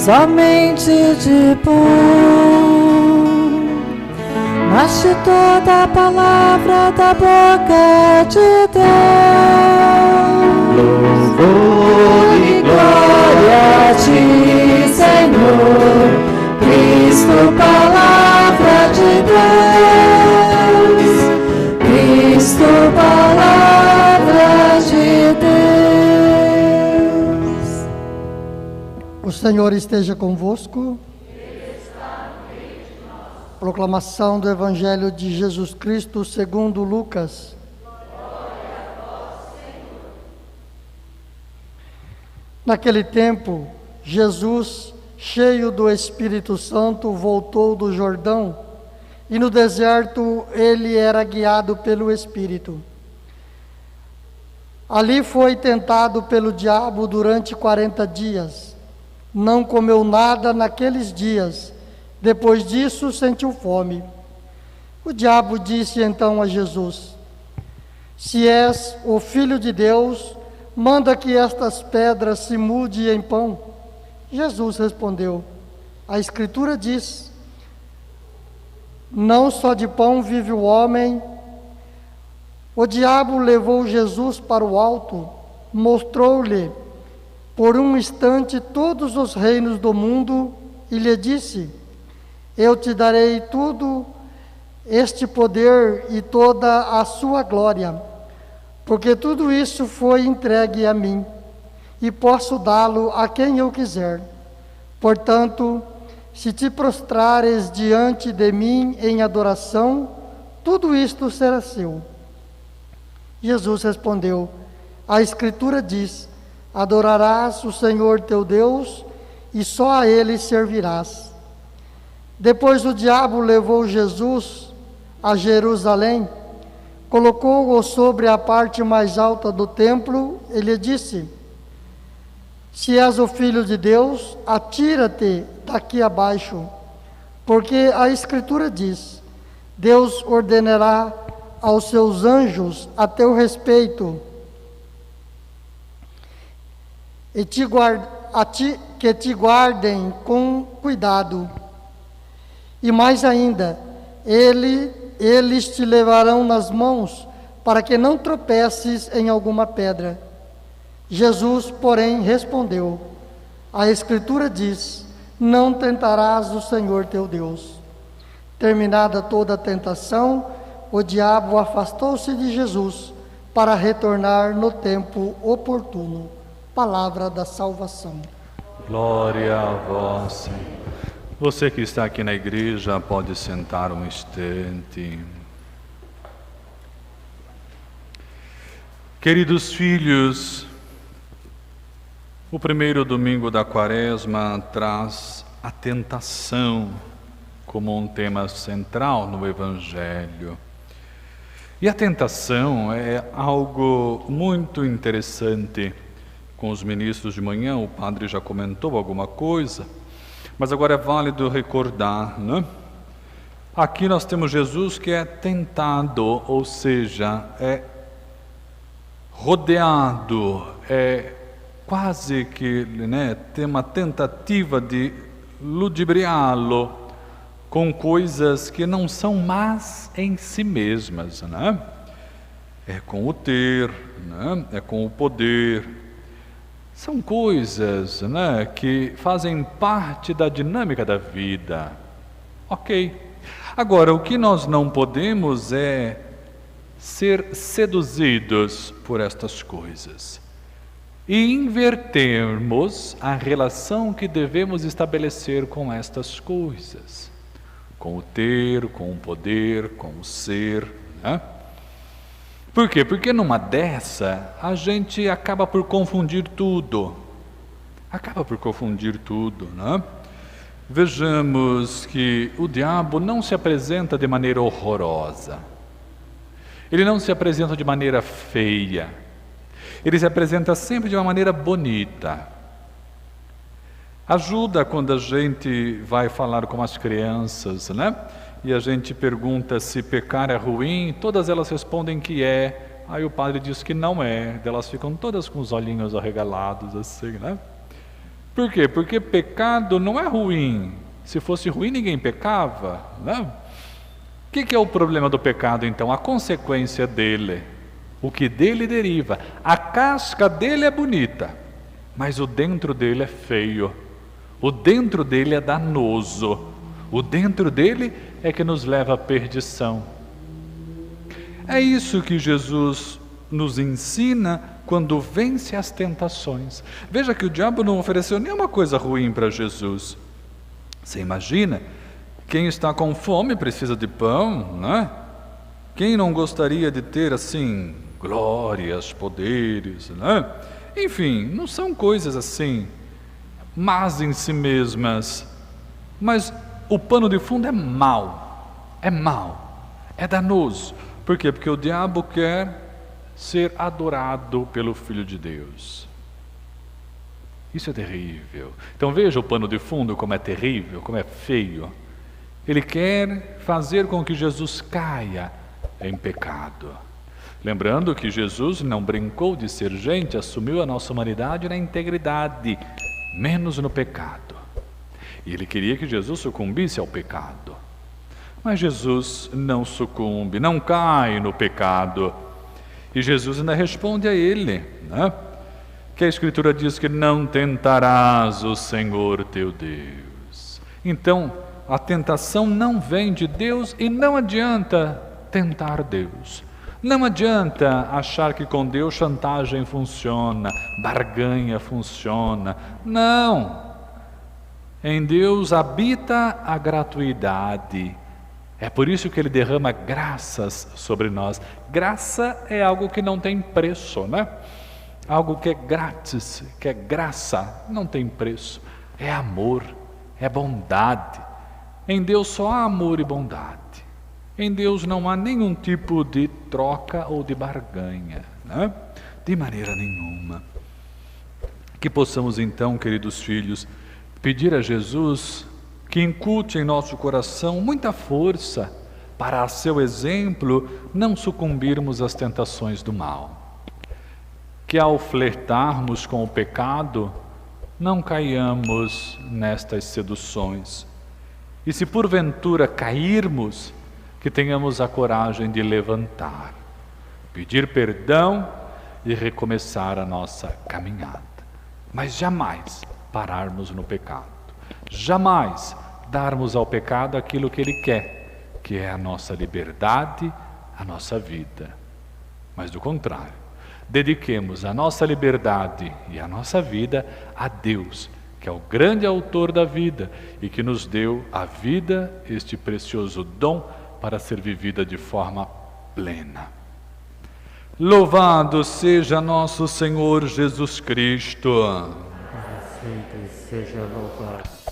somente de bom nasce toda a palavra da boca de Deus. Louvor e glória a ti, Senhor, Cristo, palavra de Deus, Cristo, palavra de Deus. O Senhor esteja convosco. Proclamação do Evangelho de Jesus Cristo segundo Lucas. Naquele tempo, Jesus, cheio do Espírito Santo, voltou do Jordão, e no deserto ele era guiado pelo Espírito. Ali foi tentado pelo diabo durante 40 dias. Não comeu nada naqueles dias. Depois disso, sentiu fome. O diabo disse então a Jesus: se és o Filho de Deus, manda que estas pedras se mudem em pão. Jesus respondeu: a Escritura diz: não só de pão vive o homem. O diabo levou Jesus para o alto, mostrou-lhe por um instante todos os reinos do mundo e lhe disse: eu te darei tudo este poder e toda a sua glória, porque tudo isso foi entregue a mim, e posso dá-lo a quem eu quiser. Portanto, se te prostrares diante de mim em adoração, tudo isto será seu. Jesus respondeu: a Escritura diz: adorarás o Senhor teu Deus, e só a Ele servirás. Depois o diabo levou Jesus a Jerusalém, colocou-o sobre a parte mais alta do templo e lhe disse: se és o Filho de Deus, atira-te daqui abaixo, porque a Escritura diz: Deus ordenará aos seus anjos a teu respeito e que te guardem com cuidado. E mais ainda, eles te levarão nas mãos, para que não tropeces em alguma pedra. Jesus, porém, respondeu: a Escritura diz: não tentarás o Senhor teu Deus. Terminada toda a tentação, o diabo afastou-se de Jesus para retornar no tempo oportuno. Palavra da salvação. Glória a vós, Senhor. Você que está aqui na igreja pode sentar um instante. Queridos filhos, o primeiro domingo da Quaresma traz a tentação como um tema central no Evangelho. E a tentação é algo muito interessante. Com os ministros de manhã, o padre já comentou alguma coisa, mas agora é válido recordar, né? Aqui nós temos Jesus que é tentado, ou seja, é rodeado, é quase que, né, tem uma tentativa de ludibriá-lo com coisas que não são más em si mesmas, né? É com o ter, né? É com o poder. São coisas, né, que fazem parte da dinâmica da vida. Ok. Agora, o que nós não podemos é ser seduzidos por estas coisas e invertermos a relação que devemos estabelecer com estas coisas, com o ter, com o poder, com o ser, né? Por quê? Porque numa dessa, a gente acaba por confundir tudo. Né? Vejamos que o diabo não se apresenta de maneira horrorosa. Ele não se apresenta de maneira feia. Ele se apresenta sempre de uma maneira bonita. Ajuda quando a gente vai falar com as crianças, né? E a gente pergunta se pecar é ruim, todas elas respondem que é. Aí o padre diz que não é, elas ficam todas com os olhinhos arregalados assim, né? Por quê? Porque pecado não é ruim. Se fosse ruim, ninguém pecava, né? O que é o problema do pecado, então? A consequência dele, o que dele deriva. A casca dele é bonita, mas o dentro dele é feio. O dentro dele é danoso. O dentro dele é que nos leva à perdição. É isso que Jesus nos ensina quando vence as tentações. Veja que o diabo não ofereceu nenhuma coisa ruim para Jesus. Você imagina? Quem está com fome precisa de pão, né? Quem não gostaria de ter assim glórias, poderes, né? Enfim, não são coisas assim más em si mesmas, mas o pano de fundo é mau, é danoso. Por quê? Porque o diabo quer ser adorado pelo Filho de Deus. Isso é terrível. Então veja o pano de fundo como é terrível, como é feio. Ele quer fazer com que Jesus caia em pecado. Lembrando que Jesus não brincou de ser gente, assumiu a nossa humanidade na integridade, menos no pecado. E ele queria que Jesus sucumbisse ao pecado. Mas Jesus não sucumbe, não cai no pecado. E Jesus ainda responde a ele, né? Que a Escritura diz que não tentarás o Senhor teu Deus. Então, a tentação não vem de Deus e não adianta tentar Deus. Não adianta achar que com Deus chantagem funciona, barganha funciona. Não! Em Deus habita a gratuidade. É por isso que Ele derrama graças sobre nós. Graça é algo que não tem preço, né? Algo que é grátis, que é graça, não tem preço. É amor, é bondade. Em Deus só há amor e bondade. Em Deus não há nenhum tipo de troca ou de barganha, né? De maneira nenhuma. Que possamos então, queridos filhos, pedir a Jesus que incute em nosso coração muita força para, a seu exemplo, não sucumbirmos às tentações do mal. Que ao flertarmos com o pecado, não caiamos nestas seduções. E se porventura cairmos, que tenhamos a coragem de levantar, pedir perdão e recomeçar a nossa caminhada. Mas jamais pararmos no pecado. Jamais darmos ao pecado aquilo que Ele quer, que é a nossa liberdade, a nossa vida. Mas do contrário, dediquemos a nossa liberdade e a nossa vida a Deus, que é o grande autor da vida e que nos deu a vida, este precioso dom, para ser vivida de forma plena. Louvado seja nosso Senhor Jesus Cristo. Sempre seja louvado.